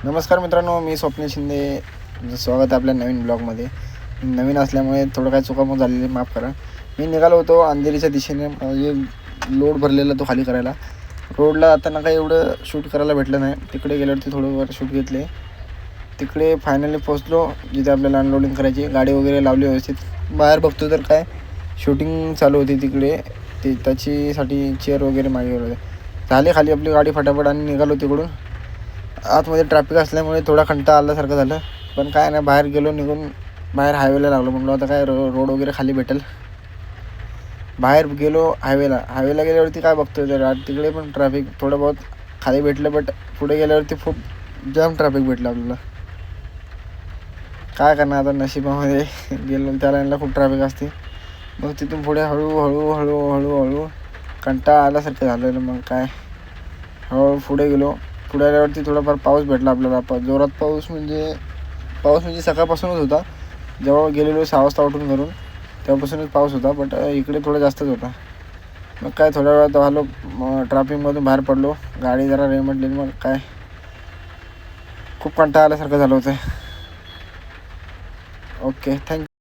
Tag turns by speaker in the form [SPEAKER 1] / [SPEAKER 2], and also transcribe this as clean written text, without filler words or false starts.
[SPEAKER 1] नमस्कार मित्रांनो, मी स्वप्नील शिंदे. स्वागत आहे आपल्या नवीन ब्लॉगमध्ये. नवीन असल्यामुळे थोडं काय चुकामुक झालेली माफ करा. मी निघालो होतो अंधेरीच्या दिशेने, म्हणजे लोड भरलेला तो खाली करायला. रोडला आता काही एवढं शूट करायला भेटलं नाही. तिकडे गेल्यावरती थोडंफार शूट घेतले. तिकडे फायनली पोचलो जिथे आपल्याला अनलोडिंग करायची. गाडी वगैरे लावली व्यवस्थित. बाहेर बघतो तर काय शूटिंग चालू होती तिकडे. त्याच्यासाठी चेअर वगैरे मागे होते. झाले खाली आपली गाडी फटाफट आणि निघालो तिकडून. आतमध्ये ट्रॅफिक असल्यामुळे थोडा कंटाळा आल्यासारखं झालं. पण काय नाही, बाहेर गेलो निघून, बाहेर हायवेला लागलो. म्हटलं आता काय रोड वगैरे खाली भेटेल. बाहेर गेलो हायवेला गेल्यावरती काय बघतोय तर तिकडे पण ट्रॅफिक थोडं बहुत खाली भेटलं. बट पुढे गेल्यावरती खूप जाम ट्रॅफिक भेटलं आपल्याला. काय करणार आता, नशिबामध्ये गेलो त्या लाईनला खूप ट्रॅफिक असते. मग तिथून पुढे हळूहळू कंटाळा आल्यासारखं झालेलं. मग काय हळूहळू पुढे गेलो. पुढे आल्यावरती थोडाफार पाऊस भेटला आपल्याला. जोरात पाऊस म्हणजे सकाळपासूनच होता. जेव्हा गेलेलो 6 वाजता उठून घरून, तेव्हापासूनच पाऊस होता. बट इकडे थोडा जास्तच होता. मग काय थोड्या वेळात आलो, ट्रॅफिकमधून बाहेर पडलो. गाडी जरा रेमटली. मग काय खूप कंटाळा आल्यासारखं झालं होतं. Okay, thank you.